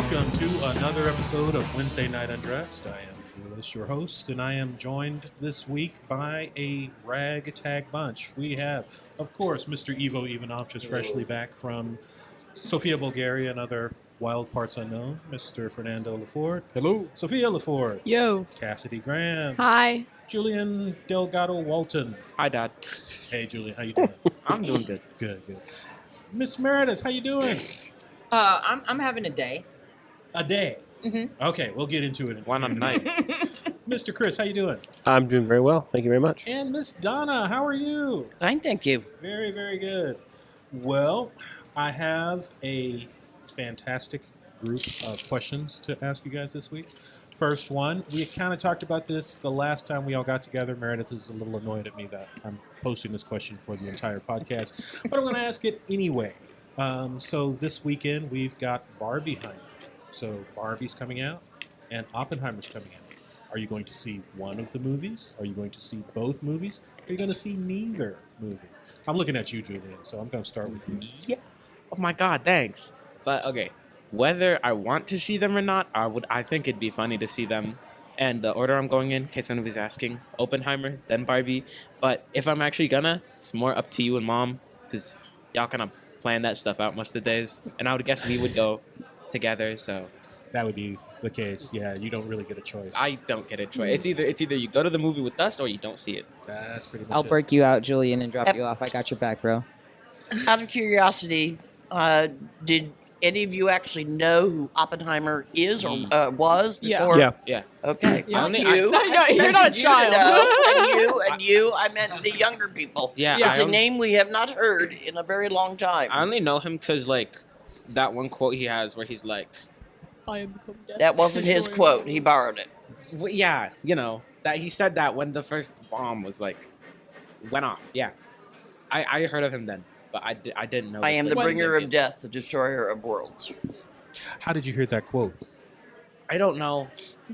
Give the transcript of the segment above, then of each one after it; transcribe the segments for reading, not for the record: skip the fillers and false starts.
Welcome to another episode of Wednesday Night Undressed. I am Julius, your host, and I am joined this week by a ragtag bunch. We have, of course, Mr. Ivo Ivanov, just freshly back from Sofia, Bulgaria, and other wild parts unknown. Mr. Fernando Laford. Hello. Sofia Laford. Yo. Cassidy Graham. Hi. Julian Delgado Walton. Hi, Dad. Hey, Julian, how you doing? I'm doing good. Good. Miss Meredith, how you doing? I'm having a day. A day. Mm-hmm. Okay, we'll get into it. One on a night. Mr. Chris, how you doing? I'm doing very well. Thank you very much. And Miss Donna, how are you? Fine, thank you. Very, very good. Well, I have a fantastic group of questions to ask you guys this week. First one, we kind of talked about this the last time we all got together. Meredith is a little annoyed at me that I'm posting this question for the entire podcast, but I'm going to ask it anyway. So this weekend, we've got Barbenheimer. So Barbie's coming out and Oppenheimer's coming out. Are you going to see one of the movies? Are you going to see both movies? Are you going to see neither movie? I'm looking at you, Julian, so I'm going to start with you. Yeah. Oh my God, thanks. But okay, whether I want to see them or not, I think it'd be funny to see them. And the order I'm going in case anybody's asking, Oppenheimer, then Barbie. But if I'm actually gonna, it's more up to you and Mom, because y'all kind of plan that stuff out most of the days. And I would guess we would go together, so. That would be the case. Yeah, you don't really get a choice. I don't get a choice. It's either you go to the movie with us or you don't see it. That's pretty much I'll it. break you out, Julian, and drop you off. I got your back, bro. Out of curiosity, did any of you actually know who Oppenheimer is or was Yeah. before? Yeah. Okay. Yeah. Not I- you. No, I you're not a expected you to child. know. And you. I meant the younger people. Yeah, It's a name we have not heard in a very long time. I only know him because, like, that one quote he has where he's like, I am become death. That wasn't his quote. He borrowed it. well, yeah, you know, that he said that when the first bomb was, like, went off. Yeah. I heard of him then, but I didn't know. I am the like, bringer of significance. death, the destroyer of worlds. How did you hear that quote? I don't know.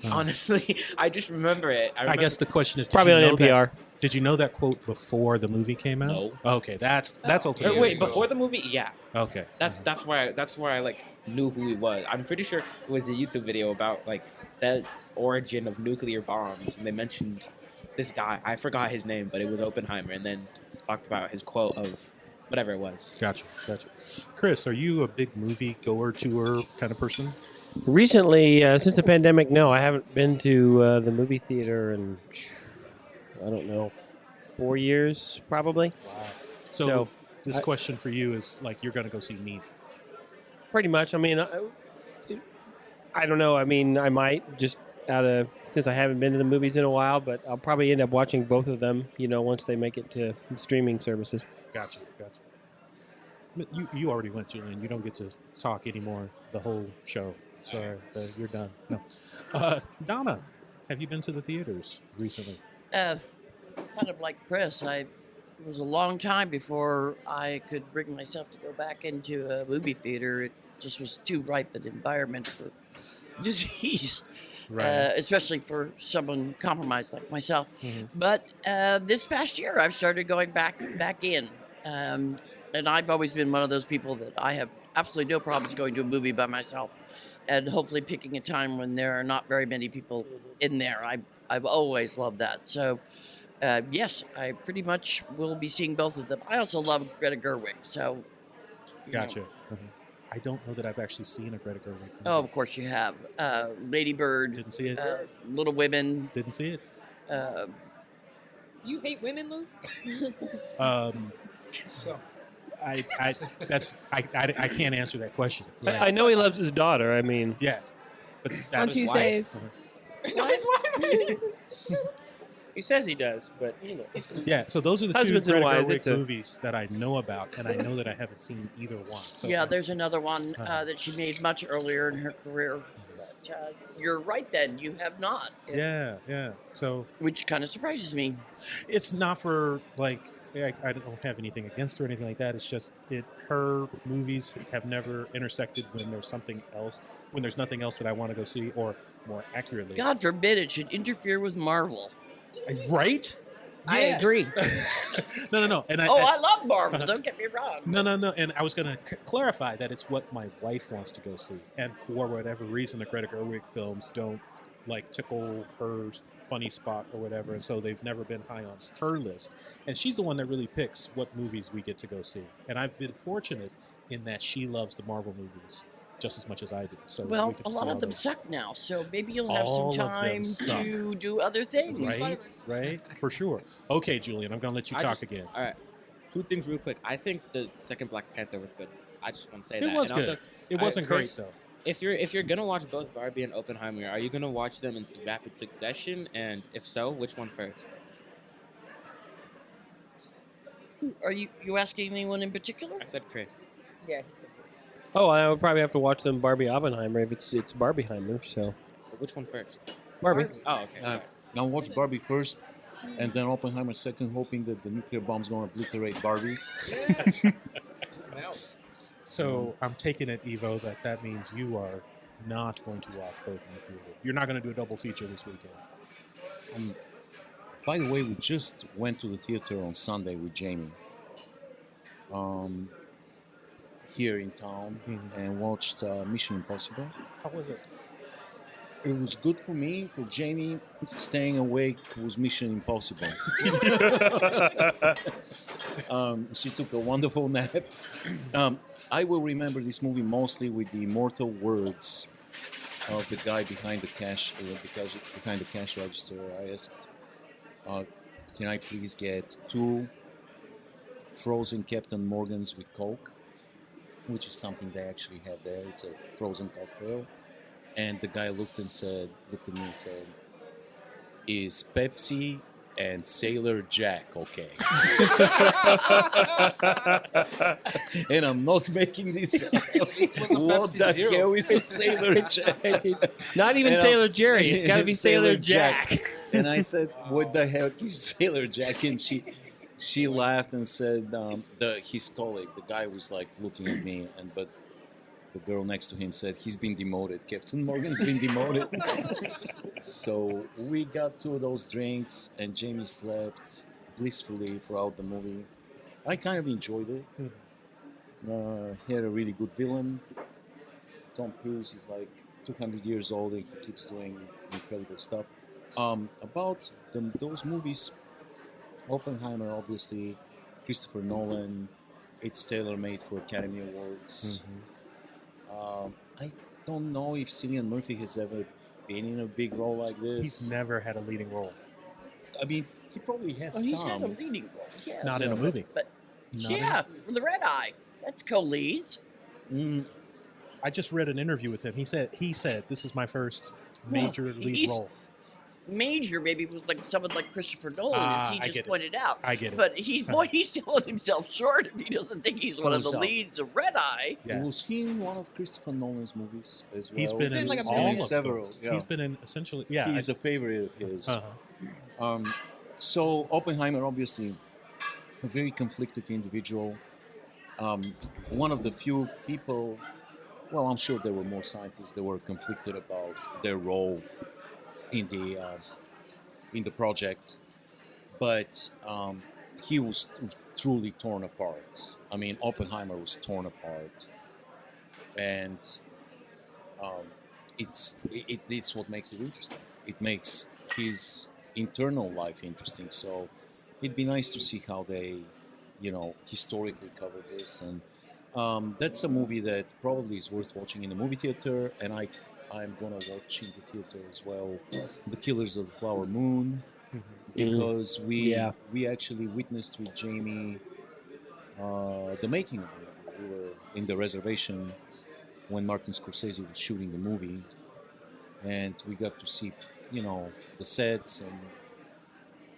Oh. Honestly, I just remember it. I guess the question is, Probably on did you know NPR. Did you know that quote before the movie came out? No. Okay, that's ultimately. Wait, before the movie? Yeah. Okay. That's where I like knew who he was. I'm pretty sure it was a YouTube video about like the origin of nuclear bombs, and they mentioned this guy. I forgot his name, but it was Oppenheimer, and then talked about his quote of whatever it was. Gotcha. Chris, are you a big movie goer, tour kind of person? Recently, since the pandemic, no, I haven't been to the movie theater in, I don't know, 4 years probably. Wow. So this question for you is like you're going to go see me. Pretty much. I mean, I don't know. I mean, I might just since I haven't been to the movies in a while, but I'll probably end up watching both of them, once they make it to streaming services. Gotcha. You already went, Julian. You don't get to talk anymore the whole show. Sorry, you're done. No. Donna, have you been to the theaters recently? Kind of like Chris, it was a long time before I could bring myself to go back into a movie theater. It just was too ripe an environment for disease, especially for someone compromised like myself. Mm-hmm. But this past year, I've started going back in, and I've always been one of those people that I have absolutely no problems going to a movie by myself, and hopefully picking a time when there are not very many people in there. I've always loved that. So. Yes, I pretty much will be seeing both of them. I also love Greta Gerwig, so. Gotcha. I don't know that I've actually seen a Greta Gerwig movie. Oh, of course you have. Lady Bird, Didn't see it. Little Women. Didn't see it. You hate women, Lou? So I can't answer that question. I know he loves his daughter. I mean, Yeah. But that On is why- Tuesdays. he says he does, but Yeah, so those are the two Husbands and Greta wives, Gerwig it's a- movies that I know about, and I know that I haven't seen either one. So Yeah, there's another one Uh-huh. that she made much earlier in her career. But you're right then, you have not. Yeah. So Which kind of surprises me. it's not for like I don't have anything against her or anything like that. It's just her movies have never intersected when there's something else, when there's nothing else that I want to go see, or more accurately, God forbid it should interfere with Marvel. right? I Yeah. agree. No. And I love Marvel. Don't get me wrong. No. And I was going to clarify that it's what my wife wants to go see. And for whatever reason, the Greta Gerwig films don't like tickle her funny spot or whatever. And so they've never been high on her list. And she's the one that really picks what movies we get to go see. And I've been fortunate in that she loves the Marvel movies just as much as I do. So Well, we get a to lot see of all them those. suck now, so maybe you'll have All some of them time suck. to do other things. Right, for sure. Okay, Julian, I'm gonna let you talk again. All right. 2 things real quick. I think the second Black Panther was good. I just want to say It that. was And good. also, It wasn't Chris, great though. if you're gonna watch both Barbie and Oppenheimer, are you gonna watch them in rapid succession? And if so, which one first? Are you asking anyone in particular? I said Chris. Yeah, he said Oh, I would probably have to watch them Barbie Oppenheimer if it's Barbieheimer. So But which one first? Barbie. Oh, okay. Sorry. Now watch Barbie first, and then Oppenheimer second, hoping that the nuclear bomb's going to obliterate Barbie. So I'm taking it, Evo, that means you are not going to watch both in the theater. You're not going to do a double feature this weekend. By the way, we just went to the theater on Sunday with Jamie, here in town, and watched Mission Impossible. How was it? It was good for me. For Jamie, staying awake was Mission Impossible. She took a wonderful nap. I will remember this movie mostly with the immortal words of the guy behind the cash register. I asked, "Can I please get 2 frozen Captain Morgans with Coke?" Which is something they actually have there. It's a frozen cocktail. And the guy looked at me and said, "Is Pepsi and Sailor Jack okay?" And I'm not making this up. What the hell is a Sailor Jack? Not even And Sailor Jerry. It's got to be Sailor Jack. And I said, "What the hell is Sailor Jack?" And she laughed and said, his colleague, the guy was like looking at me, but the girl next to him said, "He's been demoted. Captain Morgan's been demoted." So we got 2 of those drinks, and Jamie slept blissfully throughout the movie. I kind of enjoyed it. He had a really good villain. Tom Cruise is like 200 years old, and he keeps doing incredible stuff. About those movies, Oppenheimer, obviously, Christopher Nolan, it's tailor-made for Academy Awards. I don't know if Cillian Murphy has ever been in a big role like this. He's never had a leading role. I mean, he probably has He's some. had a leading role. Yes. Not in a movie. But Not yeah, the Red Eye. That's co-leads. I just read an interview with him. He said this is my first major lead he's- role. Major maybe was like someone like Christopher Nolan, as he I just get it. pointed out. I get it. But he's selling himself short if he doesn't think he's one of the Himself. leads of Red Eye. Yeah. Was he in one of Christopher Nolan's movies as well? He's been in like a all million. of several. them. Yeah. He's been in essentially. Yeah. He's a favorite of his. uh-huh. So Oppenheimer, obviously, a very conflicted individual. One of the few people. Well, I'm sure there were more scientists that were conflicted about their role in the project, but he was truly torn apart. I mean, Oppenheimer was torn apart, and it's what makes it interesting. It makes his internal life interesting. So it'd be nice to see how they, historically cover this. And that's a movie that probably is worth watching in the movie theater. And I'm gonna watch in the theater as well, The Killers of the Flower Moon, because we actually witnessed with Jamie the making of the movie. We were in the reservation when Martin Scorsese was shooting the movie, and we got to see, the sets and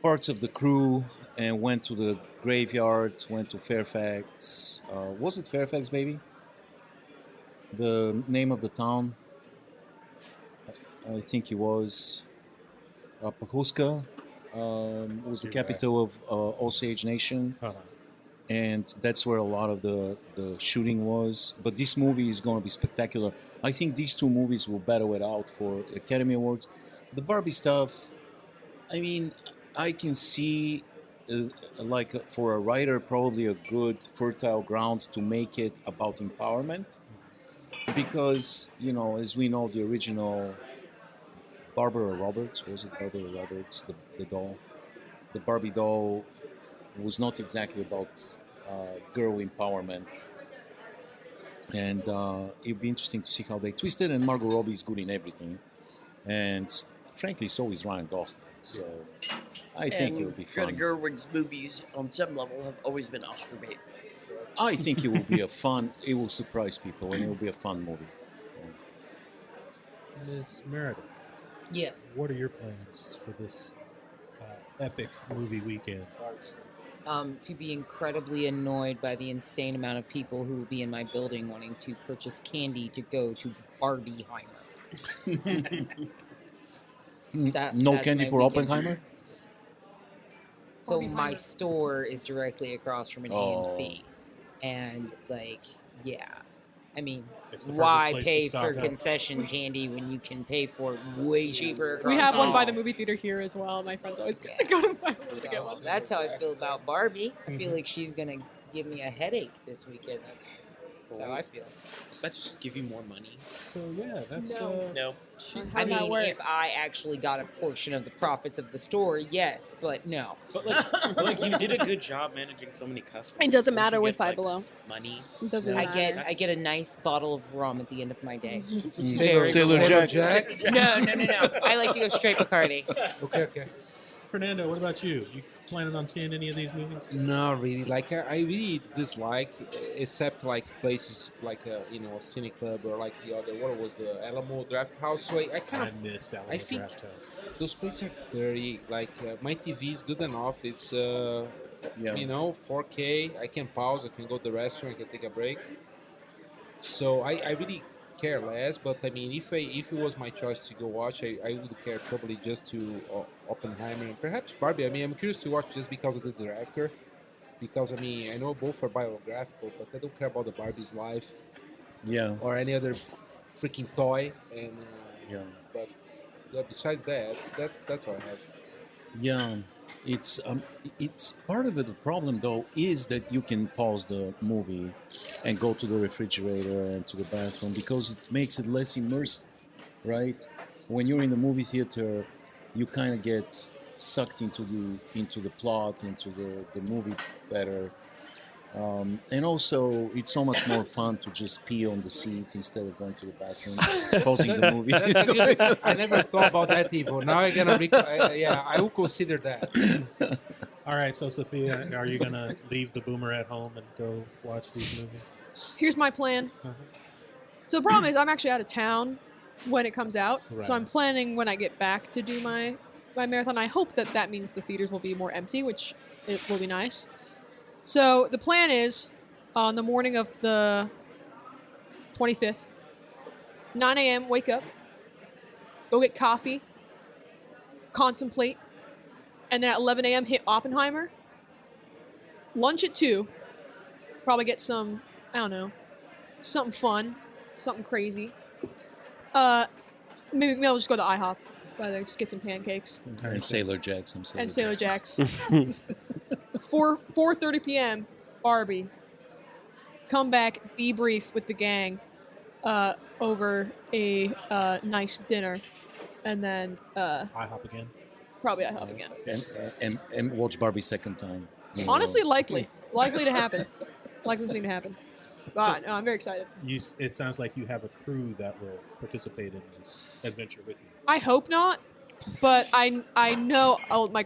parts of the crew, and went to the graveyard, went to Fairfax. Was it Fairfax, baby? The name of the town? I think it was Pahuska. Was the capital of Osage Nation. And that's where a lot of the shooting was. But this movie is going to be spectacular. I think these 2 movies will battle it out for Academy Awards. The Barbie stuff, I mean, I can see for a writer, probably a good fertile ground to make it about empowerment, because as we know, the original Barbara Roberts, was it Barbara Roberts, the doll, the Barbie doll, was not exactly about girl empowerment. And it'd be interesting to see how they twist it. And Margot Robbie is good in everything, and frankly, so is Ryan Gosling. So I think it'll be Greta fun. Gerwig's movies, on some level, have always been Oscar bait. I think it will be it will surprise people, and it will be a fun movie. Miss Meredith, Yes. what are your plans for this epic movie weekend? To be incredibly annoyed by the insane amount of people who will be in my building wanting to purchase candy to go to Barbenheimer. No that's candy my for weekend. Oppenheimer? So my Barbenheimer. store is directly across from an AMC, and I mean, It's the perfect why place to pay stock for up. concession candy when you can pay for it way cheaper? We have one by the Oh. movie theater here as well. My friend's always gonna go to buy one to get one. So that's how I feel about Barbie. I feel like she's gonna give me a headache this weekend. That's how I feel. That just give you more money. So yeah, that's No. No. How I that mean, works. if I actually got a portion of the profits of the store, yes, but no. But you did a good job managing so many customers. It doesn't Don't matter you with get, Five like, Below. money. It doesn't I matter. get a nice bottle of rum at the end of my day. Sailor Jack. No. I like to go straight Bacardi. Okay. Fernando. What about you? You planning on seeing any of these movies? Not really. Like I really dislike, except like places like a cine club or like the other. What was the Alamo Draft House? So I kind I of miss Alamo I think- Draft House. those places are dirty. Like my TV is good enough. It's 4K. I can pause. I can go to the restaurant. I can take a break. So I really care less. But I mean, if it was my choice to go watch, I would care probably just to Oppenheimer and perhaps Barbie. I mean, I'm curious to watch just because of the director. Because I mean, I know both are biographical, but I don't care about the Barbie's life Yeah. or any other freaking toy. And Yeah. but yeah, besides that, that's all I have. Yeah, it's part of it. The problem though is that you can pause the movie and go to the refrigerator and to the bathroom because it makes it less immersive, right? When you're in the movie theater, you kind of get sucked into the plot, into the movie better. And also, it's so much more fun to just pee on the seat instead of going to the bathroom, pausing the movie. That's a good. I never thought about that, Ivo. Now I'm gonna. I will consider that. All right, so Sophia, are you gonna leave the boomer at home and go watch these movies? Here's my plan. Uh-huh. So the problem is I'm actually out of town when it comes out. Right. So I'm planning when I get back to do my marathon. I hope that means the theaters will be more empty, which it will be nice. So the plan is on the morning of the 25th, 9 a.m., wake up, go get coffee, contemplate, and then at 11 a.m. hit Oppenheimer, lunch at 2, probably get some, I don't know, something fun, something crazy. Maybe I'll just go to IHOP, just get some pancakes. And Sailor Jack's. And Sailor Jack's. 4:30 p.m. Barbie. Come back, debrief with the gang over a nice dinner, and then IHOP again. probably IHOP again. And watch Barbie second time. Honestly, likely to happen. Likely thing to happen. God, no, I'm very excited. It sounds like you have a crew that will participate in this adventure with you. I hope not, but I know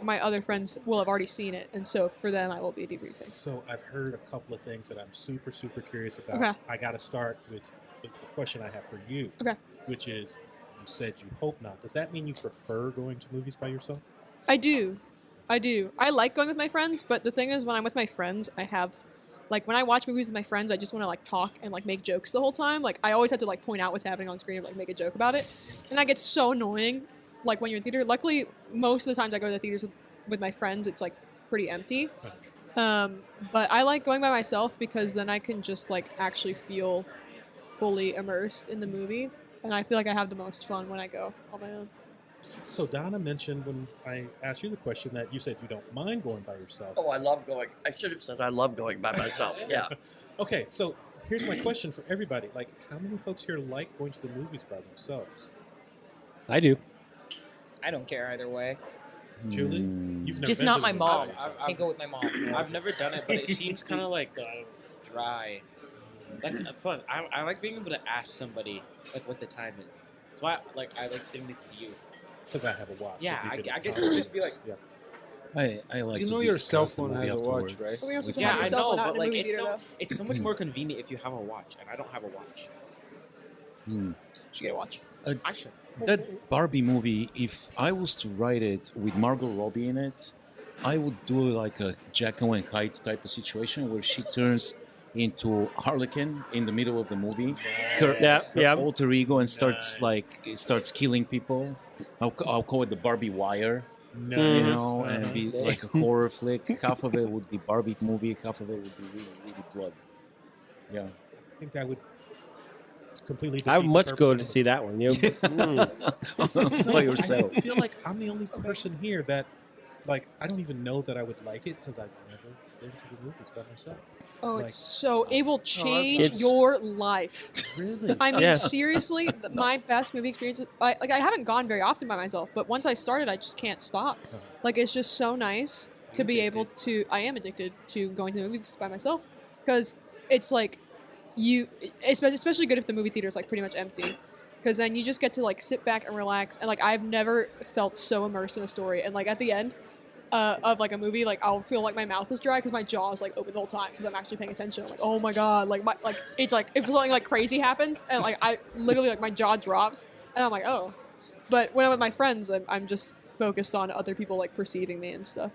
my other friends will have already seen it, and so for them I will be debriefing. So I've heard a couple of things that I'm super, super curious about. Okay. I got to start with the question I have for you, Okay. which is, you said you hope not. Does that mean you prefer going to movies by yourself? I do. I like going with my friends, but the thing is, when I'm with my friends, I have, when I watch movies with my friends, I just want to, talk and, make jokes the whole time. I always have to, point out what's happening on screen and, make a joke about it. And that gets so annoying, when you're in theater. Luckily, most of the times I go to the theaters with my friends, it's, pretty empty. But I like going by myself because then I can just, actually feel fully immersed in the movie. And I feel like I have the most fun when I go on my own. So Donna mentioned when I asked you the question that you said you don't mind going by yourself. Oh, I love going. I should have said I love going by myself. Yeah. Okay, so here's my question for everybody. Like, how many folks here like going to the movies by themselves? I do. I don't care either way. Julie? You've never Just been not to the my movie by mom. yourself. Can't go with my mom. I've never done it, but it seems kind of like dry. Like plus, I like being able to ask somebody like what the time is. That's why I like sitting next to you. Because I have a watch. Yeah, if you I could- get to just be like, Yeah. I like You to know your cell discuss the phone movie has a watch, afterwards right? Well, you're supposed with to yeah, have I your cell know, phone out but in the like movie it's theater, so though. it's so much more convenient if you have a watch, and I don't have a watch. Hmm. Should get a watch. I should. That Barbie movie, if I was to write it with Margot Robbie in it, I would do like a Jekyll and Hyde type of situation where she turns into Harlequin in the middle of the movie, her Yeah. alter ego, and starts killing people. I'll call it the Barbie Wire, No. you Mhm. know, and be like a horror flick. Half of it would be Barbie movie, half of it would be really, really blood. Yeah. I think that would completely. I would defeat the much purpose go of to the see that one. You know? By yourself. I feel like I'm the only person here that, like, I don't even know that I would like it because I've never been to the movies by myself. Oh, Like- it's so it will change It's- your life. Really? I mean, Yeah. seriously, my best movie experience. I haven't gone very often by myself, but once I started, I just can't stop. Uh-huh. Like, it's just so nice to be able to. I am addicted to going to the movies by myself because it's like it's especially good if the movie theater is like pretty much empty, because then you just get to like sit back and relax. And like I've never felt so immersed in a story. And like at the end of like a movie, like I'll feel like my mouth is dry because my jaw is like open the whole time because I'm actually paying attention. I'm like, oh my god, like it's like if something like crazy happens and like I literally like my jaw drops and I'm like, oh. But when I'm with my friends, I'm just focused on other people like perceiving me and stuff.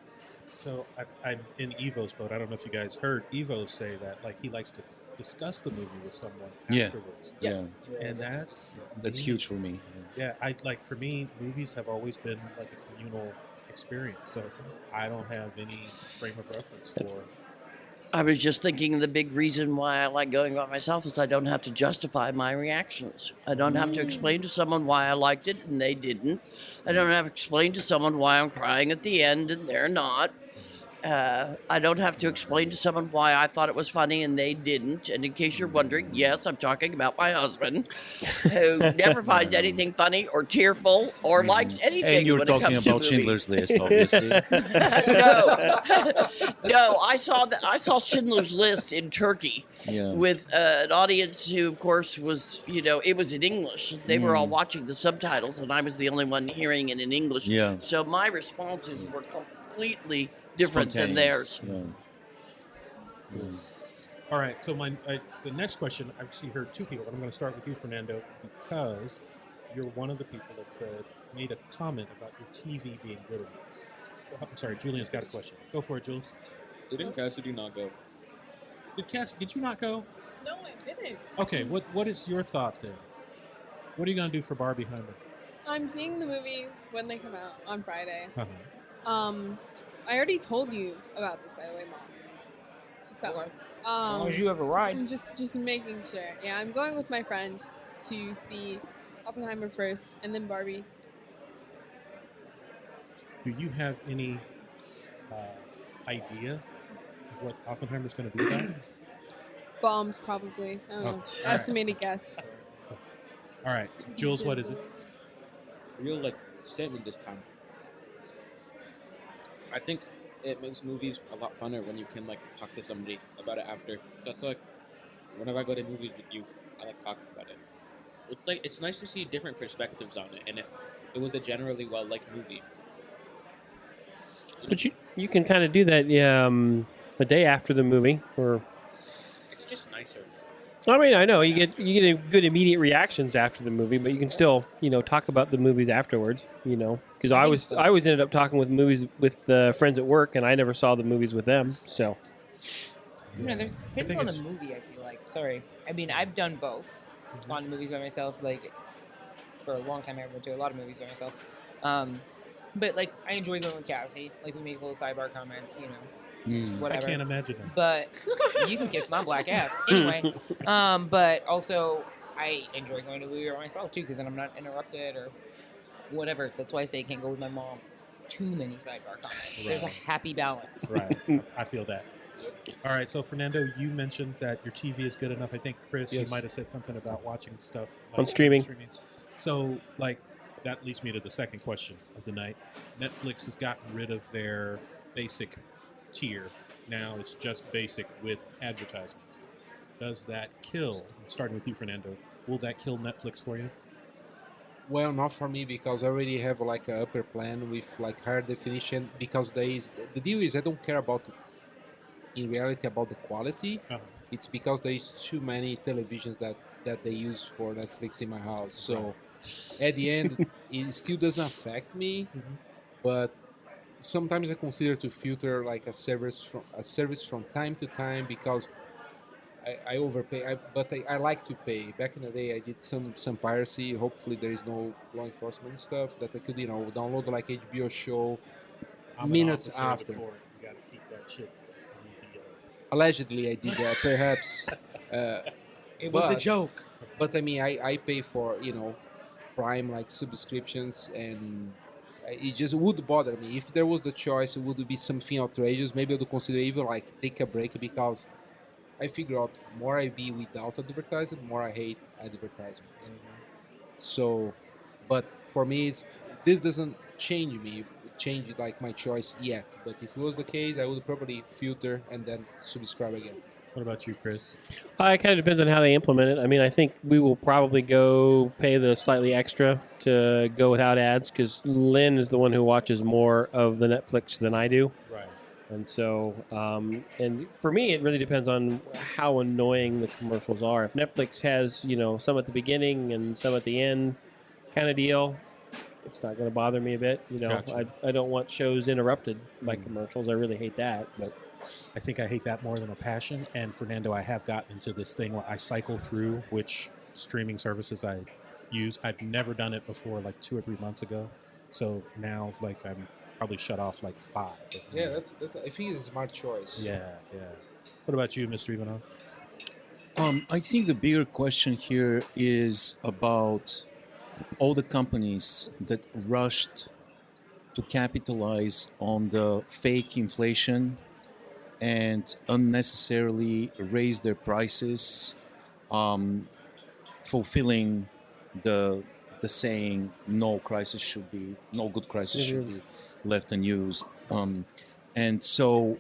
So I'm in Evo's boat. I don't know if you guys heard Evo say that, like, he likes to discuss the movie with someone Yeah. afterwards. Yeah. And that's Huge for me. Yeah, for me, movies have always been like a communal experience. So I don't have any frame of reference for. I was just thinking the big reason why I like going by myself is I don't have to justify my reactions. I don't have to explain to someone why I liked it and they didn't. I don't have to explain to someone why I'm crying at the end and they're not. I don't have to explain to someone why I thought it was funny and they didn't. And in case you're wondering, yes, I'm talking about my husband, who never finds anything funny or tearful or likes anything. And you're when it talking comes to about movies. Schindler's List, obviously. No, I saw Schindler's List in Turkey Yeah. with an audience who, of course, was it was in English. They were all watching the subtitles, and I was the only one hearing it in English. Yeah. So my responses were completely different than theirs. Yeah. All right, so the next question, I actually heard two people, but I'm going to start with you, Fernando, because you're one of the people that made a comment about your TV being good enough. I'm sorry, Julian's got a question. Go for it, Jules. Didn't Cassidy not go? Did you not go? No, I didn't. Okay, what is your thought there? What are you going to do for Barbenheimer? I'm seeing the movies when they come out on Friday. Uh-huh. I already told you about this, by the way, Mom. So, As long as you have a ride. I'm just making sure. Yeah, I'm going with my friend to see Oppenheimer first, and then Barbie. Do you have any idea of what Oppenheimer's going to be about? Bombs, probably. I don't know. Estimated guess. All right, Jules, what is it? Real statement this time. I think it makes movies a lot funner when you can talk to somebody about it after. So it's whenever I go to movies with you, I like talking about it. It's nice to see different perspectives on it, and if it was a generally well-liked movie. But you can kind of do that a day after the movie, or It's just nicer. I mean, I know you get a good immediate reactions after the movie, but you can still talk about the movies afterwards. Because I always ended up talking with movies with friends at work, and I never saw the movies with them. So There depends think on the it's- movie, I feel like. Sorry. I mean, I've done both. I've gone to movies by myself. For a long time, I went to a lot of movies by myself. But, I enjoy going with Cassie. We make little sidebar comments, I whatever. can't imagine that. But you can kiss my black ass. Anyway, but also, I enjoy going to a movie by myself, too, because then I'm not interrupted or whatever. That's why I say I can't go with my mom. Too many sidebar comments. There's a Right. happy balance. Right. I feel that. All right. So Fernando, you mentioned that your TV is good enough. I think Chris, Yes. you might have said something about watching stuff On streaming. So, like, that leads me to the second question of the night. Netflix has gotten rid of their basic tier. Now it's just basic with advertisements. Does that kill? Starting with you, Fernando. Will that kill Netflix for you? Well, not for me because I already have like a upper plan with like higher definition. Because the deal is I don't care about in reality about the quality. Uh-huh. It's because there is too many televisions that they use for Netflix in my house. So at the end, it still doesn't affect me, but sometimes I consider to filter like a service from time to time because I overpay. But I like to pay. Back in the day, I did some piracy. Hopefully, there is no law enforcement stuff that I could download like HBO show I'm an minutes officer of the after. court. You got to keep that shit. Allegedly, I did that. Perhaps. It was a But- joke. But I mean, I pay for Prime like subscriptions, and it just would bother me if there was the choice. It would be something outrageous. Maybe I would consider even like take a break because I figure out more I be without advertising, more I hate advertisements. So, but for me, this doesn't change like my choice yet. But if it was the case, I would probably filter and then subscribe again. What about you, Chris? It kind of depends on how they implement it. I mean, I think we will probably go pay the slightly extra to go without ads because Lynn is the one who watches more of the Netflix than I do. Right. And so, and for me, it really depends on how annoying the commercials are. If Netflix has, some at the beginning and some at the end kind of deal, it's not going to bother me a bit. Gotcha. I don't want shows interrupted by commercials. I really hate that. But I think I hate that more than a passion. And Fernando, I have gotten into this thing where I cycle through which streaming services I use. I've never done it before, like 2 or 3 months ago. So now, like, I'm probably shut off like 5. Yeah, that's I think it's a smart choice. Yeah. What about you, Mr. Ivanov? I think the bigger question here is about all the companies that rushed to capitalize on the fake inflation and unnecessarily raise their prices, fulfilling the saying no good crisis should be left unused. And so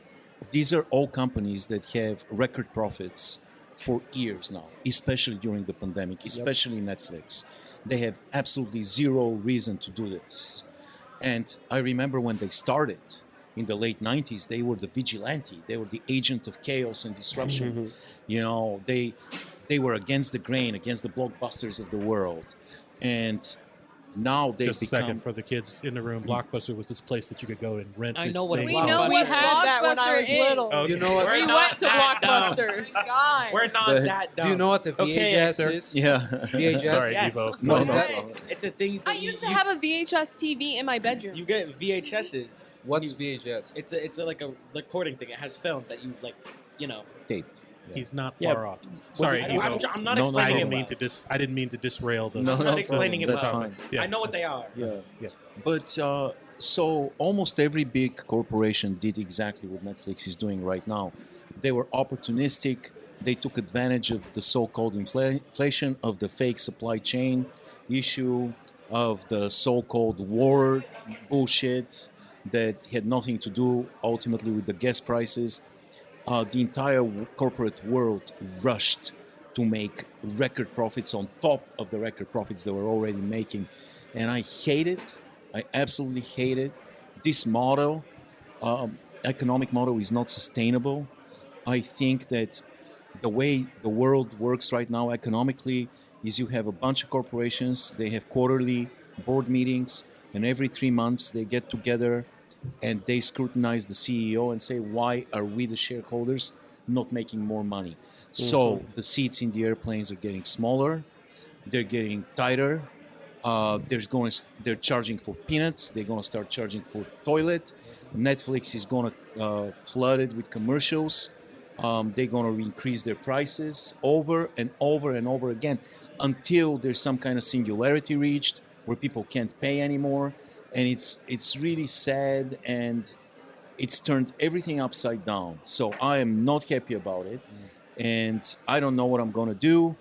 these are all companies that have record profits for years now, especially during the pandemic, especially Netflix. They have absolutely zero reason to do this. And I remember when they started in the late 90s, they were the vigilante. They were the agent of chaos and disruption. They were against the grain, against the blockbusters of the world. And now they've Just a become... second for the kids in the room. Blockbuster was this place that you could go and rent I this know what thing. We know what We had that when I was Blockbuster is. little. Okay. You know what? We're We not went to that dumb. Blockbusters. God. We're not But- that dumb. Do you know what the Okay, VHS Hector. is? Yeah. VHS? Sorry, Yes. Evo. No, What no is problem. that? It's a thing. I That used to have a VHS TV in my bedroom. You get VHSs. What's VHS? It's like a recording thing. It has film that you Tape. He's not Yeah. far off. Sorry, I'm Evo. I'm not No, no I explaining didn't it mean well. to I didn't mean to disrail the. No, I'm no not explaining it problem. That's well. fine. Yeah. I know what they are. Yeah. But so almost every big corporation did exactly what Netflix is doing right now. They were opportunistic. They took advantage of the so-called inflation, of the fake supply chain issue, of the so-called war bullshit that had nothing to do ultimately with the gas prices. The entire corporate world rushed to make record profits on top of the record profits they were already making. And I hate it. I absolutely hate it. This model, economic model, is not sustainable. I think that the way the world works right now economically is you have a bunch of corporations, they have quarterly board meetings, and every 3 months they get together and they scrutinize the CEO and say, why are we, the shareholders, not making more money? So the seats in the airplanes are getting smaller, they're getting tighter, they're charging for peanuts, they're going to start charging for toilet. Netflix is going to flood it with commercials. They're going to increase their prices over and over and over again until there's some kind of singularity reached, where people can't pay anymore, and it's really sad, and it's turned everything upside down. So I am not happy about it, and I don't know what I'm gonna do,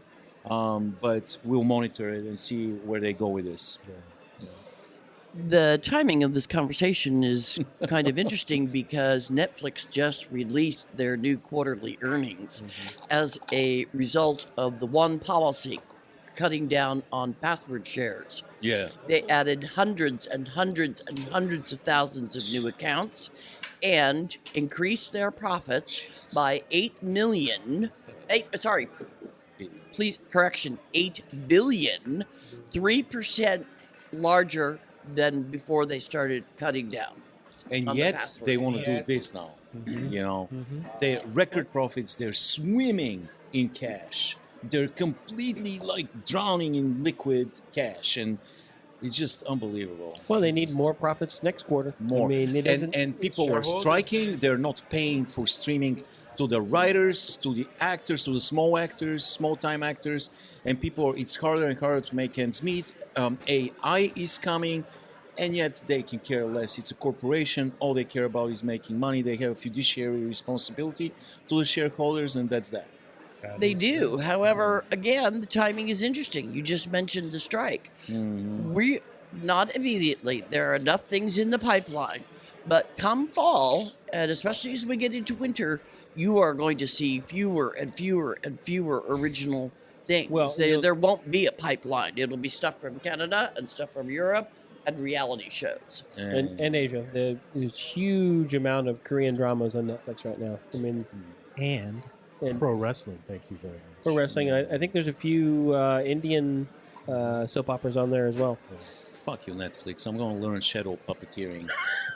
but we'll monitor it and see where they go with this. The timing of this conversation is kind of interesting because Netflix just released their new quarterly earnings as a result of the one policy, cutting down on password shares. Yeah. They added hundreds and hundreds and hundreds of thousands of new accounts and increased their profits by 8 billion, 3% larger than before they started cutting down. And on the yet password. they want to do this now. You know, their record profits, they're swimming in cash. They're completely like drowning in liquid cash, and it's just unbelievable. Well, they need more profits next quarter. More. I mean, it doesn't. And people were striking. They're not paying for streaming to the writers, to the actors, to the small actors, small-time actors, and people. It's harder and harder to make ends meet. AI is coming, and yet they can care less. It's a corporation. All they care about is making money. They have a fiduciary responsibility to the shareholders, and that's that. They do. However, again, the timing is interesting. You just mentioned the strike. We not immediately. There are enough things in the pipeline, but come fall, and especially as we get into winter, you are going to see fewer and fewer and fewer original things. Well, there won't be a pipeline. It'll be stuff from Canada and stuff from Europe and reality shows. And Asia. There's huge amount of Korean dramas on Netflix right now. I mean, And pro wrestling. Thank you very much. pro wrestling. I think there's a few Indian soap operas on there as well. Fuck you, Netflix. I'm going to learn shadow puppeteering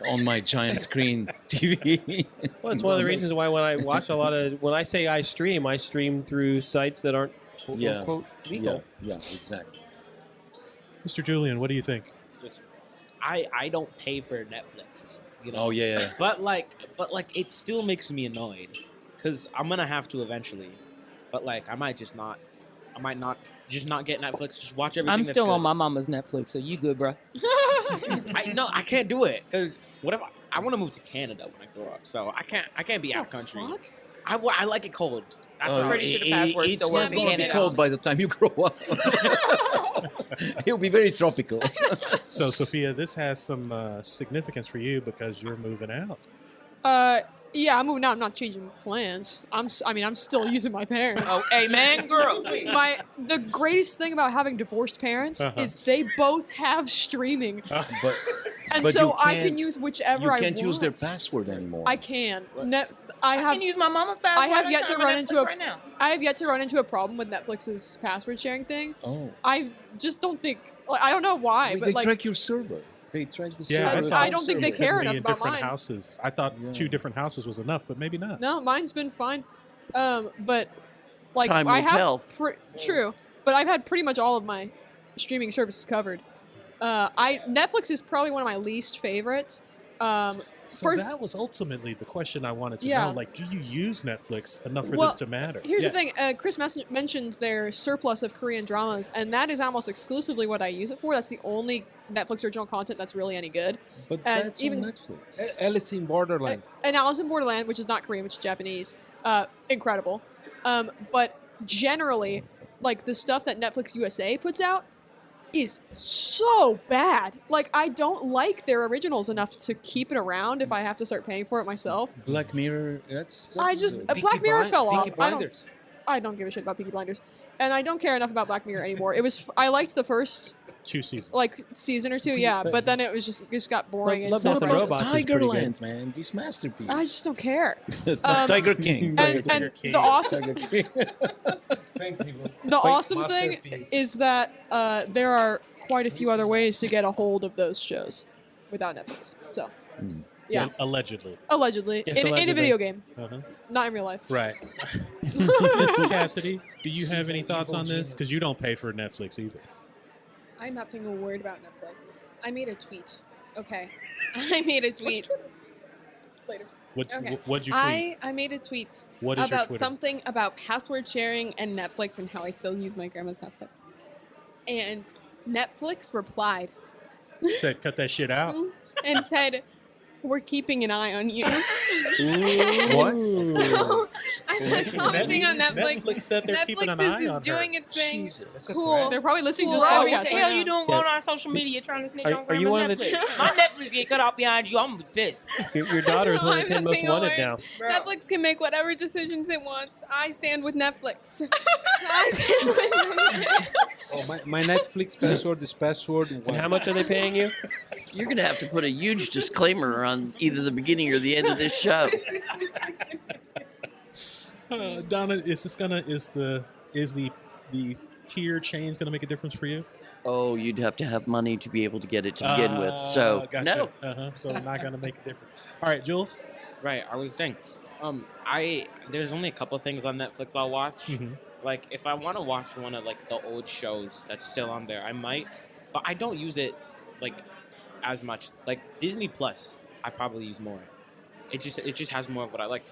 on my giant screen TV. Well, it's one of the reasons why when I watch when I say I stream through sites that aren't quote legal. Yeah, exactly. Mr. Jullian, what do you think? I don't pay for Netflix. You know? Oh, yeah. But it still makes me annoyed because I'm gonna have to eventually. But I might not get Netflix. Just watch everything. I'm that's still good. on my mama's Netflix, so you good, bro. I can't do it because what if I want to move to Canada when I grow up? So I can't be out country. I like it cold. That's all. pretty sure the password It's still not works in going to be Canada. cold by the time you grow up. It'll be very tropical. So, Sophia, this has some significance for you because you're moving out. Yeah, I'm moving out. I'm not changing plans. I'm still using my parents. Oh, hey, man, girl. The greatest thing about having divorced parents is they both have streaming, and but so you I can can't- use whichever You I can't want. use their password anymore. I can. I can use my mama's password. I have yet to run into right now. I have yet to run into a problem with Netflix's password sharing thing. Oh. I just don't think. I don't know why, Wait, but they track your server. They track the Yeah, server. I don't think they It care could be enough in about different mine. houses. I thought Yeah. 2 different houses was enough, but maybe not. No, mine's been fine. But Time I will have tell. true, but I've had pretty much all of my streaming services covered. Netflix is probably one of my least favorites. So that was ultimately the question I wanted to Yeah. know. Like, do you use Netflix enough for Well, this to matter? Here's the thing. Chris mentioned their surplus of Korean dramas, and that is almost exclusively what I use it for. That's the only Netflix original content that's really any good. But And that's even- on Netflix. Alice in Borderland. And Alice in Borderland, which is not Korean, which is Japanese, incredible. But generally, the stuff that Netflix USA puts out is so bad. I don't like their originals enough to keep it around if I have to start paying for it myself. Black Mirror, that's Black Peaky Mirror fell off. Peaky Blinders. I don't give a shit about Peaky Blinders, and I don't care enough about Black Mirror anymore. I liked the first 2 seasons. season or two, yeah, but then it just got boring. and Love, Death, and self-righteous. Robots is pretty good. Tigerland, man. This masterpiece. I just don't care. Tiger King. And King. the awesome, Tiger King. Thanks, Ivo. the awesome thing Masterpiece. is that there are quite a few other ways to get a hold of those shows without Netflix. So, yeah, Allegedly. allegedly, Yes, in a allegedly. video game, Uh-huh. not in real life. Right. Miss Cassidy, do you have any thoughts on this? Because you don't pay for Netflix either. I'm not saying a word about Netflix. I made a tweet. Okay. I made a tweet. Later. Okay. What'd you tweet? I made a tweet What is your about Twitter? something about password sharing and Netflix and how I still use my grandma's Netflix. And Netflix replied Said, cut that shit out. and said, "We're keeping an eye on you." What? So I'm like commenting on Netflix. Netflix said they're keeping an eye Netflix on is doing her. its thing. Jesus. Cool. They're probably listening Cool. to this Bro, podcast What the right hell now. you doing Yeah. going on social media trying to snitch Are- on are you grandma's one of the- Netflix? My Netflix get cut off behind you. I'm pissed. Your daughter is one of the I'm 10 not most taking wanted away. now. Bro. Netflix can make whatever decisions it wants. I stand with Netflix. I stand with Netflix. Oh, my Netflix password is password And one. how much are they paying you? You're going to have to put a huge disclaimer on either the beginning or the end of this show. Donna, is the tier change gonna make a difference for you? Oh, you'd have to have money to be able to get it to begin with. So, gotcha. no. So not gonna make a difference. All right, Jules. Right, I was saying, there's only a couple things on Netflix I'll watch. Mm-hmm. Like, if I want to watch one of like the old shows that's still on there, I might, but I don't use it like as much. Like Disney Plus, I probably use more. It just has more of what I like.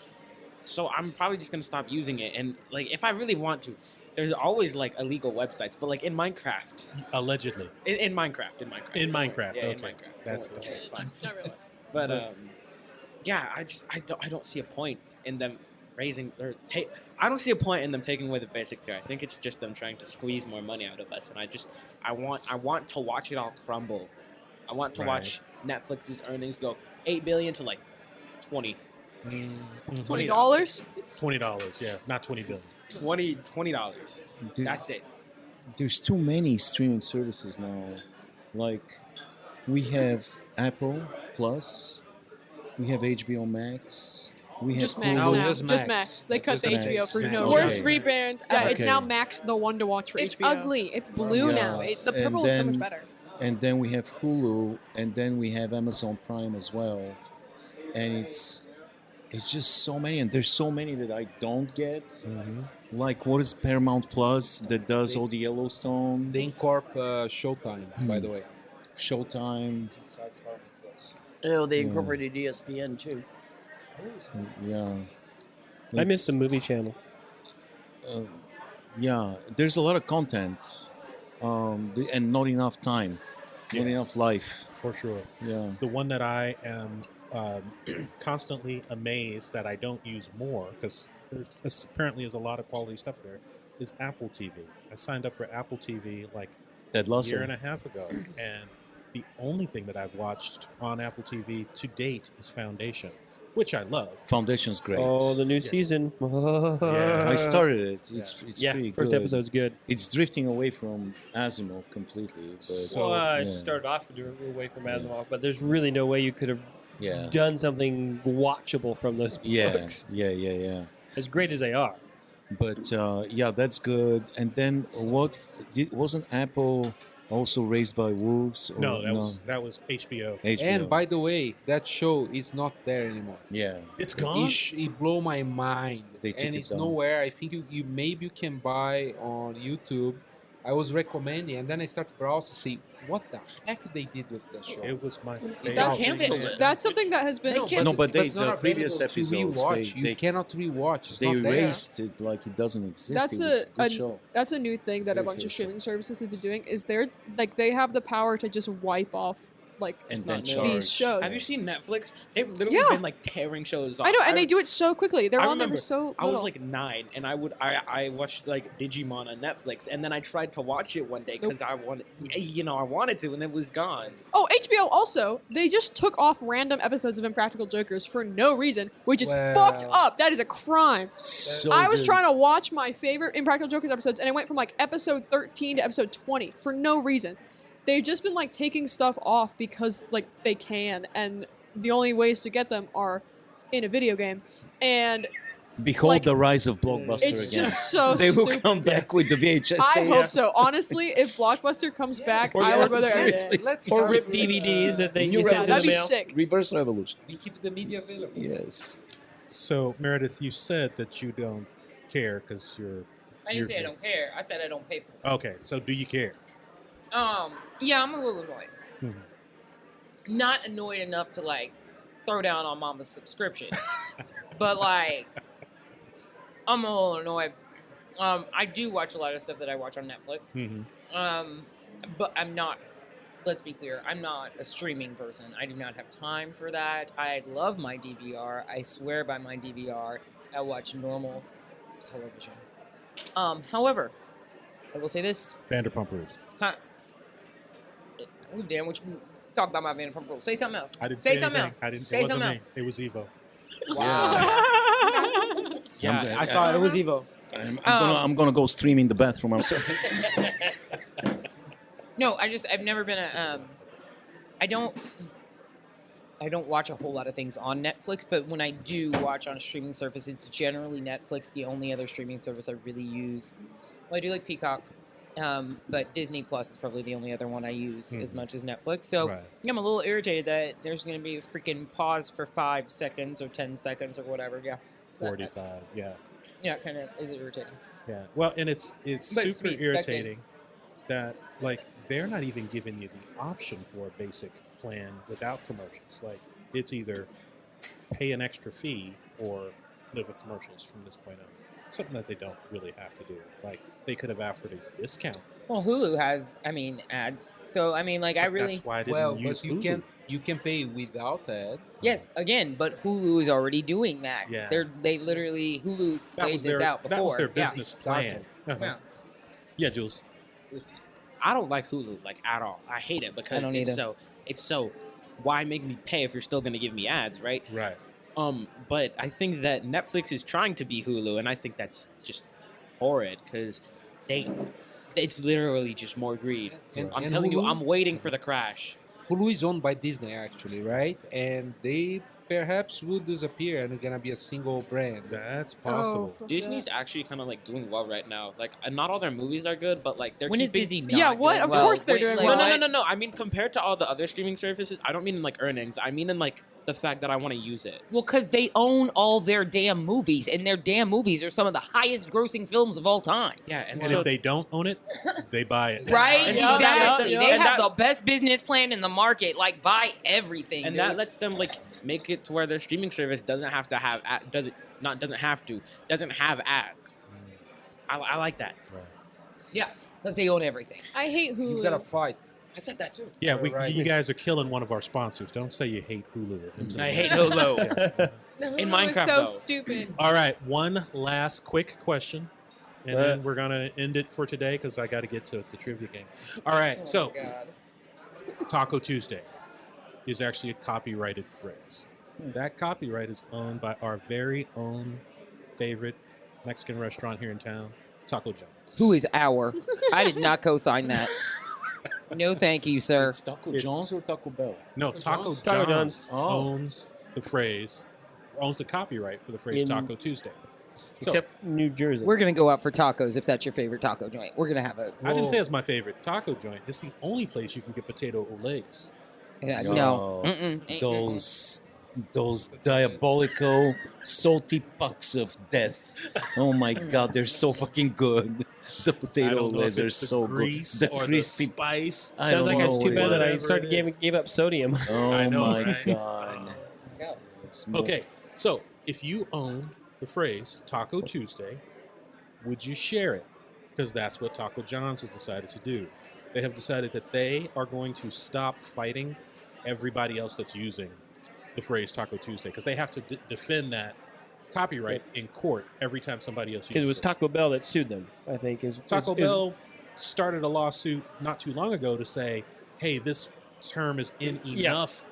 So I'm probably just gonna stop using it. And like, if I really want to, there's always like illegal websites. But like in Minecraft, Allegedly. in Minecraft. In Minecraft. Yeah, Okay. in Minecraft. That's okay. okay. It's fine. Not really. But yeah, I don't see a point in them raising or I don't see a point in them taking away the basic tier. I think it's just them trying to squeeze more money out of us, and I want to watch it all crumble. I want to Right. watch Netflix's earnings go 8 billion to like 20. Mm-hmm. $20? $20, yeah, not 20 billion. $20. Dude, That's it. there's too many streaming services now. Like, we have Apple Plus, we have HBO Max, we have Just Max No, now. just Just Max. Max. They cut the Just HBO Max. for Max. no Okay. Worst reason. rebrand Yeah, ever. it's Okay. now Max, the one to watch for It's HBO. ugly. It's blue Yeah, now. The and purple is so much then- better. and then we have Hulu, and then we have Amazon Prime as well. And it's just so many, and there's so many that I don't get. Mm-hmm. Like, what is Paramount Plus that does all the Yellowstone, They incorp Showtime, by the way. Showtime? It's inside Paramount Plus. Oh, they Yeah. incorporated ESPN too. Yeah. I miss It's- the movie channel. Yeah, there's a lot of content, and not enough time, not enough life. For sure. Yeah. The one that I am constantly amazed that I don't use more, because there's apparently is a lot of quality stuff there, is Apple TV. I signed up for Apple TV like Ted a Lasso. year and a half ago, and the only thing that I've watched on Apple TV to date is Foundation, which I love. Foundation's great. Oh, the new Yeah. season. Yeah. I started it. It's Yeah, pretty first good. episode's good. It's drifting away from Asimov completely, but So- Well, yeah. it started off away from Asimov, but there's really no way you could have yeah, done something watchable from those books. yeah. As great as they are. But yeah, that's good. And then wasn't Apple also Raised by Wolves? Or No, that was HBO. HBO. And by the way, that show is not there anymore. yeah, It's gone. It blew my mind, They took and it it's down. nowhere. I think you maybe you can buy on YouTube. I was recommending, and then I started browsing to see what the heck they did with that show. It was my favorite. They canceled it. That's something that has been. No, but it's the not previous available to episodes, rewatch. You they cannot rewatch. It's they not there. erased it like it doesn't exist. That's it was a good a show. That's a new thing that a Very bunch of good show. streaming services have been doing. Is they have the power to just wipe off like And If then not charge. these shows. Have you seen Netflix? They've literally Yeah. been like tearing shows off. I know, and they do it so quickly. They're I on there remember for so little. I was like 9, and I watched like Digimon on Netflix, and then I tried to watch it one day because I wanted to, and it was gone. Oh, HBO also, they just took off random episodes of Impractical Jokers for no reason, which is fucked Well- up. That is a crime. So I was good. trying to watch my favorite Impractical Jokers episodes, and it went from like episode 13 to episode 20 for no reason. They've just been like taking stuff off because like they can, and the only ways to get them are in a video game. And Behold like, the rise of Blockbuster it's again. just so They will stupid. come back with the VHS I tapes. hope so. Honestly, if Blockbuster comes back, Or I will go there every seriously. day. Let's Or start rip with, DVDs that they New you send in That'd the be mail. sick. Reverse revolution. We keep the media available. Yes. So Meredith, you said that you don't care because you're. I didn't say I don't care. I said I don't pay for it. Okay, so do you care? Yeah, I'm a little annoyed. Mhm. Not annoyed enough to like throw down on Mama's subscription, but like I'm a little annoyed. I do watch a lot of stuff that I watch on Netflix. Mm-hmm. But I'm not. Let's be clear. I'm not a streaming person. I do not have time for that. I love my DVR. I swear by my DVR. I watch normal television. However, I will say this. Vanderpump Rules. Huh, oh, damn, what you talk about my Vanderpump Rules. Say something else. I didn't say say something anything. else. I didn't. Say It wasn't something me. It was Evo. Wow. Yeah, I saw it was Evo. I'm gonna go stream in the bathroom. I'm sorry. No, I've never been a, I don't watch a whole lot of things on Netflix, but when I do watch on a streaming service, it's generally Netflix, the only other streaming service I really use. Well, I do like Peacock, but Disney Plus is probably the only other one I use as much as Netflix. So Right. yeah, I'm a little irritated that there's going to be a freaking pause for 5 seconds or 10 seconds or whatever. Yeah. 45. Yeah. Yeah, kind of is irritating. Yeah. Well, and it's But it's super to be expected. irritating that like they're not even giving you the option for a basic plan without commercials. Like it's either pay an extra fee or live with commercials from this point on. Something that they don't really have to do. Like they could have offered a discount. Well, Hulu has, ads. So, I really... That's why I didn't Well, use but you Hulu. can pay without that. Yes, again, but Hulu is already doing that. Yeah. They literally, Hulu That played was this their, out before. That was their Yeah. business plan. Uh-huh. Yeah. Yeah, Jules. I don't like Hulu like at all. I hate it because don't it's either. so. Why make me pay if you're still gonna give me ads, right? Right. But I think that Netflix is trying to be Hulu, and I think that's just horrid because it's literally just more greed. And- I'm and telling you, Hulu- I'm waiting for the crash. Hulu is owned by Disney, actually, right? And they perhaps will disappear and it's gonna be a single brand. That's possible. Oh, Disney's actually kind of like doing well right now. Like, not all their movies are good, but like they're When is keeping. Disney not Yeah, what? doing Of well? course they're doing Like, well. No. I mean, compared to all the other streaming services, I don't mean in like earnings. I mean in like the fact that I want to use it. Well, because they own all their damn movies, and their damn movies are some of the highest grossing films of all time. Yeah, and And so if they don't own it, they buy it. Right? And so Exactly. that- They and have that- the best business plan in the market. Like, buy everything. and dude. that lets them like make it to where their streaming service doesn't have to have doesn't have ads. I like that. Yeah, because they own everything. I hate You Hulu. gotta fight. I said that too. Yeah, Right. you guys are killing one of our sponsors. Don't say you hate Hulu. I hate Hulu. The Hulu in is Minecraft, so though. stupid. All right, one last quick question, and then we're gonna end it for today because I got to get to the trivia game. All right, Oh so my God. Taco Tuesday is actually a copyrighted phrase. That copyright is owned by our very own favorite Mexican restaurant here in town, Taco John's. Who is our? I did not co-sign that. No, thank you, sir. It's Taco John's or Taco Bell? No, Taco Taco John's John's. owns the phrase, owns the copyright for the phrase In- Taco Tuesday. So, Except New Jersey. We're gonna go out for tacos if that's your favorite taco joint. We're gonna have a I didn't say it's my favorite taco joint. It's the only place you can get potato olays. no. Oh, Mm-mm. Those diabolical salty pucks of death. Oh my god, they're so fucking good. The I potato don't know if olays are it's the so grease good. The or crispy the spice. I Sounds don't like know it's too what bad it that I Whatever started it is. gave up sodium. Oh I know, my right? god. Okay, so if you own the phrase Taco Tuesday, would you share it? Because that's what Taco John's has decided to do. They have decided that they are going to stop fighting everybody else that's using the phrase Taco Tuesday because they have to defend that copyright in court every time somebody else uses Because it was Taco Bell that sued them, I think. Taco Bell started a lawsuit not too long ago to say, hey, this term is in Yeah. enough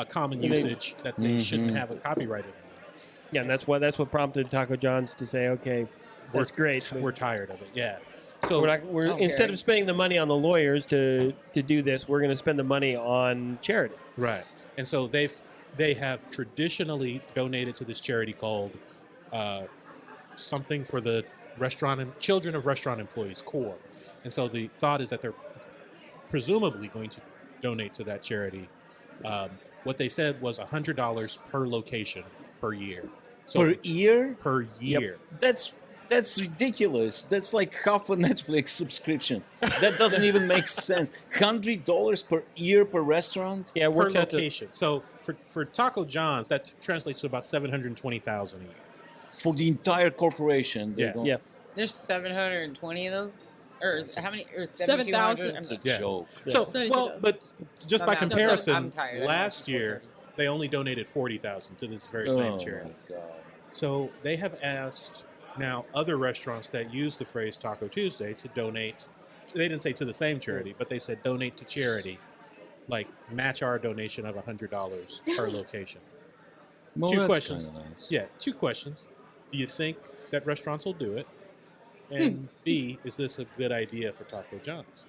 common And they- usage that they shouldn't have it copyrighted. Yeah, and that's what prompted Taco John's to say, okay, that's great. but We're tired of it. Yeah. So we're instead of spending the money on the lawyers to do this, we're going to spend the money on charity. right, and so they have traditionally donated to this charity called something for the restaurant and children of restaurant employees core, and so the thought is that they're presumably going to donate to that charity. What they said was $100 per location per year. So Per year? per year. That's ridiculous. That's like half a Netflix subscription. That doesn't even make sense. $100 per year per restaurant? Yeah, it Per works out to, location. So for Taco John's, that translates to about $720,000 a year. For the entire corporation. they're Yeah. going- Yeah. There's 720 of those. Or how many? Or 7,000. 7,200? That's a Yeah. joke. So, So- well, but just by I'm not- comparison, I'm tired. last year they only donated 40,000 to this very same Oh charity. my God. So they have asked now other restaurants that use the phrase Taco Tuesday to donate. They didn't say to the same charity, but they said donate to charity, like match our donation of $100 per location. Well, Two that's questions. kinda nice. Yeah, two questions. Do you think that restaurants will do it? And B, is this a good idea for Taco John's?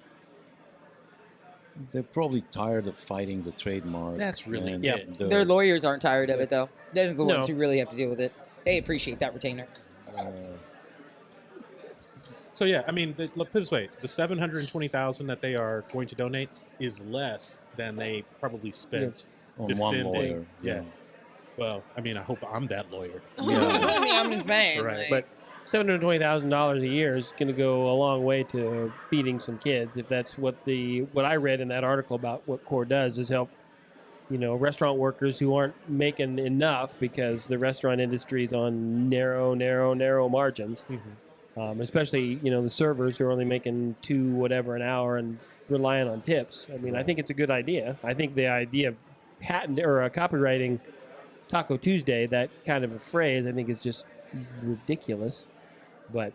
They're probably tired of fighting the trademark. That's really and it. Their lawyers aren't tired of it, though. Those are the ones No. who really have to deal with it. They appreciate that retainer. uh, So yeah, I mean, look, put it this way: the 720,000 that they are going to donate is less than they probably spent. on one Defending- lawyer. yeah. Well, I mean, I hope I'm that lawyer. I Yeah. mean, I'm just saying. Right. like- But $720,000 a year is going to go a long way to feeding some kids. If that's what I read in that article about what CORE does is help, restaurant workers who aren't making enough because the restaurant industry is on narrow margins. Especially the servers who are only making $2 whatever an hour and relying on tips. I mean, I think it's a good idea. I think the idea of patent or copywriting Taco Tuesday, that kind of a phrase, I think is just ridiculous. But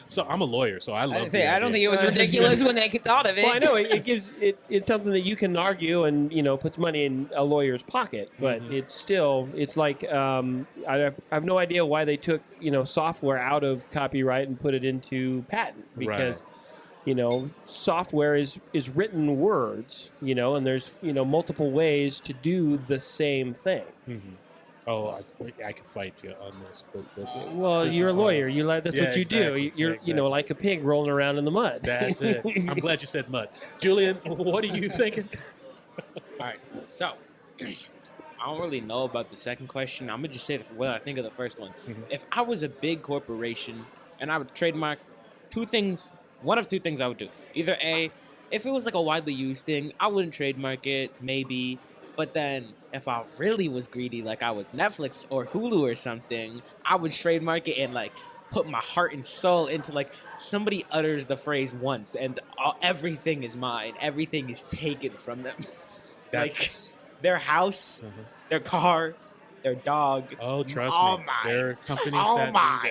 So I'm a lawyer, so I love. I don't think it was ridiculous when they thought of it. well, I know it gives it's something that you can argue and puts money in a lawyer's pocket, but it's like I have no idea why they took software out of copyright and put it into patent because software is written words and there's multiple ways to do the same thing. Oh, I could fight you on this, but that's, Well, this you're a is lawyer. That's Yeah, what you exactly. do. You're Yeah, exactly. like a pig rolling around in the mud. That's it. I'm glad you said mud, Julian. What are you thinking? All right, so I don't really know about the second question. I'm gonna just say what I think of the first one. If I was a big corporation and I would trademark two things, one of two things I would do. Either A, if it was like a widely used thing, I wouldn't trademark it, maybe. But then if I really was greedy, like I was Netflix or Hulu or something, I would trademark it and like put my heart and soul into like somebody utters the phrase once and everything is mine. Everything is taken from them. Like their house, their car, their dog. Oh, trust all me, mine. there are companies All that mine. do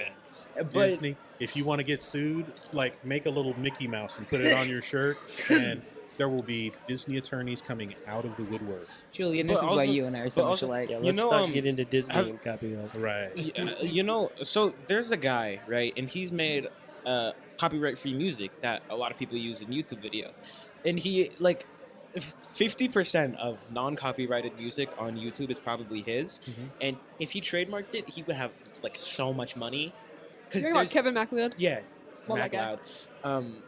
that. But Disney, if you want to get sued, like make a little Mickey Mouse and put it on your shirt, and there will be Disney attorneys coming out of the woodwork. Julian, this But is why also- you and I are so but much also- alike. Yeah, You let's know, not get into Disney have- and copyright. Right. So there's a guy, right, and he's made copyright-free music that a lot of people use in YouTube videos, and he like 50% of non-copyrighted music on YouTube is probably his, and if he trademarked it, he would have like so much money. You're talking about Kevin MacLeod? Yeah, Love that guy. MacLeod.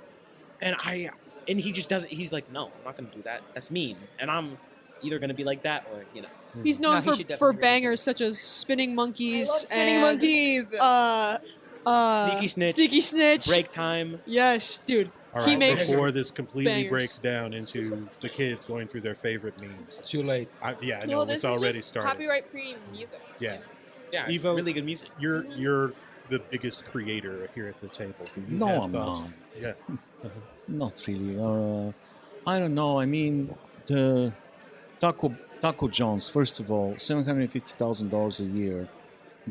And he just doesn't. He's like, no, I'm not gonna do that. That's mean, and I'm either gonna be like that or He's No, known he should for definitely bangers such as Spinning Monkeys Spinning and monkeys. Sneaky Snitch, Sneaky Snitch. Break Time. Yes, dude. All He right. makes Before this completely bangers. breaks down into the kids going through their favorite memes. Too late. I know No, this it's is already just started. copyright-free music. Yeah, Yeah, it's Evo- really good music. you're the biggest creator here at the table. Do you No, have I'm thoughts? not. Yeah. Not really. I don't know. I mean, the Taco John's. First of all, $750,000 a year,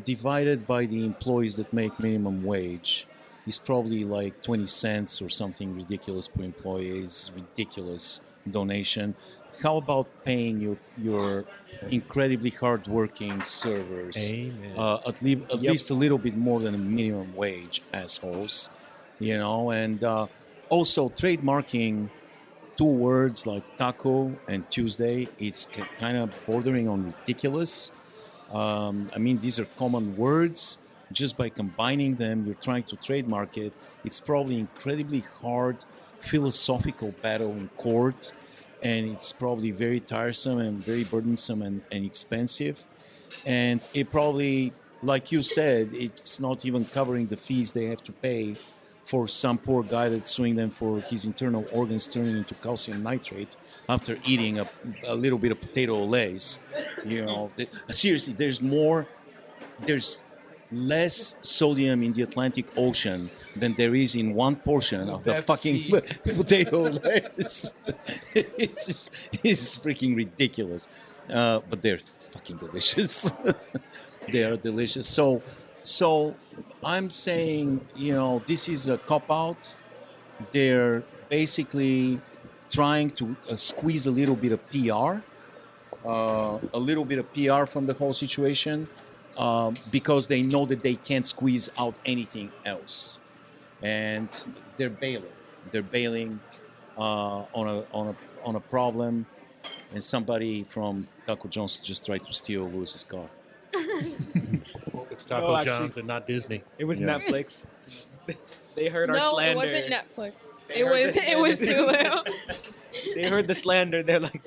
divided by the employees that make minimum wage, is probably like 20 cents or something ridiculous per employee. It's ridiculous donation. How about paying your incredibly hardworking servers Amen. at least a little bit more than a minimum wage, assholes, and also trademarking two words like taco and Tuesday, it's kind of bordering on ridiculous. I mean, these are common words. Just by combining them, you're trying to trademark it. It's probably incredibly hard philosophical battle in court, and it's probably very tiresome and very burdensome and expensive. And it probably, like you said, it's not even covering the fees they have to pay for some poor guy that's suing them for his internal organs turning into calcium nitrate after eating a little bit of potato lays. Seriously, there's less sodium in the Atlantic Ocean than there is in one portion of the That's fucking potato. it's freaking ridiculous. But they're fucking delicious. They are delicious. So I'm saying, this is a cop out. They're basically trying to squeeze a little bit of PR, from the whole situation, because they know that they can't squeeze out anything else, and they're bailing. They're bailing on a problem, and somebody from Taco John's just tried to steal Lewis's car. It's Taco No, actually- John's and not Disney. It was Yeah. Netflix. They heard our No, slander. it wasn't Netflix. They It heard was the it was slander. Hulu. They heard the slander. They're like,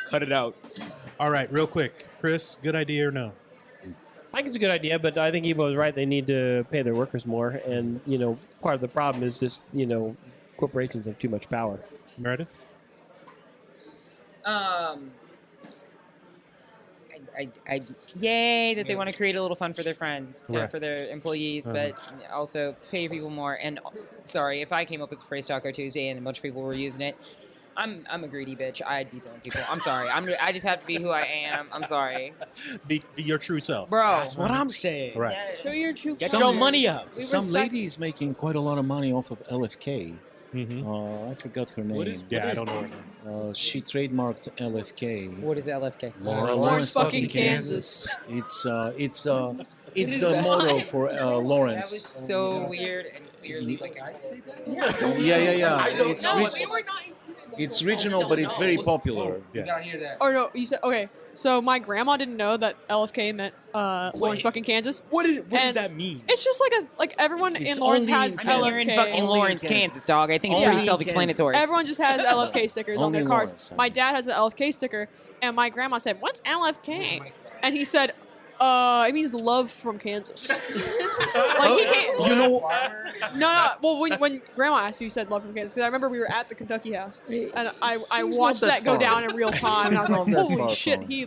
cut it out. All right, real quick, Chris, good idea or no? I think it's a good idea, but I think Evo was right. They need to pay their workers more, and part of the problem is just corporations have too much power. Meredith? Yay that they want to create a little fun for their friends, Right. for their employees, but also pay people more. And sorry, if I came up with the phrase Taco Tuesday and a bunch of people were using it, I'm a greedy bitch. I'd be selling people. I'm sorry. I just have to be who I am. I'm sorry, Be your true self. bro. That's what I'm saying. Right. Show your true Get colors. your money up. We Some respect- lady is making quite a lot of money off of LFK. Mm-hmm. I forgot her name. Yeah, I don't know. She trademarked LFK. What is LFK? Lawrence fucking Kansas. It's is the that? motto for That Lawrence. was so weird and clearly like Yeah. I don't It's know. We were not. it's regional, but it's very popular. You gotta hear that. Or no, you said okay. So my grandma didn't know that LFK meant Lawrence Wait. fucking Kansas. What does And- that mean? It's just like everyone It's in Lawrence only has in I Kansas. mean, you're in LFK. fucking Only in Lawrence, Kansas. Kansas, dog. I think it's Only pretty in self-explanatory. Kansas. Everyone just has LFK stickers on Only their in cars. Lawrence, My dad has an LFK sticker, and my grandma said, "What's LFK?" And he said, "It means love from Kansas." Like he can't. You know, No. Well, when Grandma asked you, you said love from Kansas. 'Cause I remember we were at the Kentucky house, and I He's watched not that that go far. down in real time, and I was He's like, not that "Holy far shit!" from He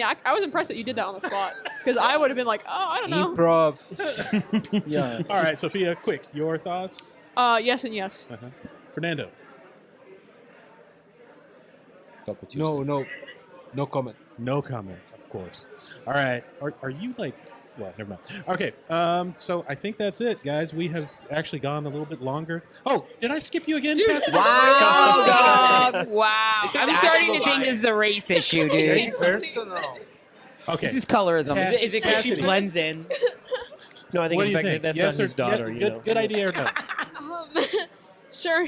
I was impressed that you did that on the spot because I would have been like, "Oh, I don't know." Improv. yeah. All right, Sophia, quick, your thoughts? Yes and yes. Fernando? Taco Tuesday. No comment. No comment, of course. All right. Are you like... Well, never mind. Okay, so I think that's it, guys. We have actually gone a little bit longer. Oh, did I skip you again, Cassidy? Wow, dog. Wow. This is I'm starting to actual think this is a race issue, dude. Personal. Okay. This is colorism. Is it because she Cassidy. blends in? No, I think What in do you fact think? that's Yes not or his daughter. yeah, good idea or no? Sure.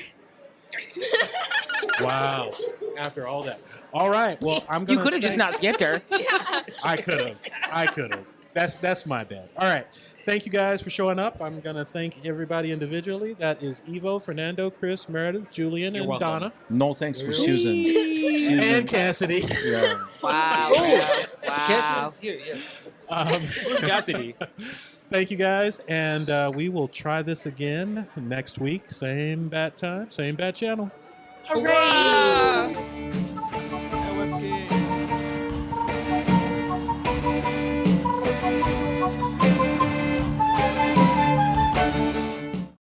Wow. After all that. All right. Well, I'm going You could have just not skipped her. I could have. That's my bad. All right. Thank you guys for showing up. I'm going to thank everybody individually. That is Evo, Fernando, Chris, Meredith, Julian, You're and welcome. Donna. No thanks for Susan. Susan. And Cassidy. Yeah. Wow. Wow. Here, yeah. Who's Cassidy? Thank you guys. And we will try this again next week. Same bat time, same bat channel. Hooray!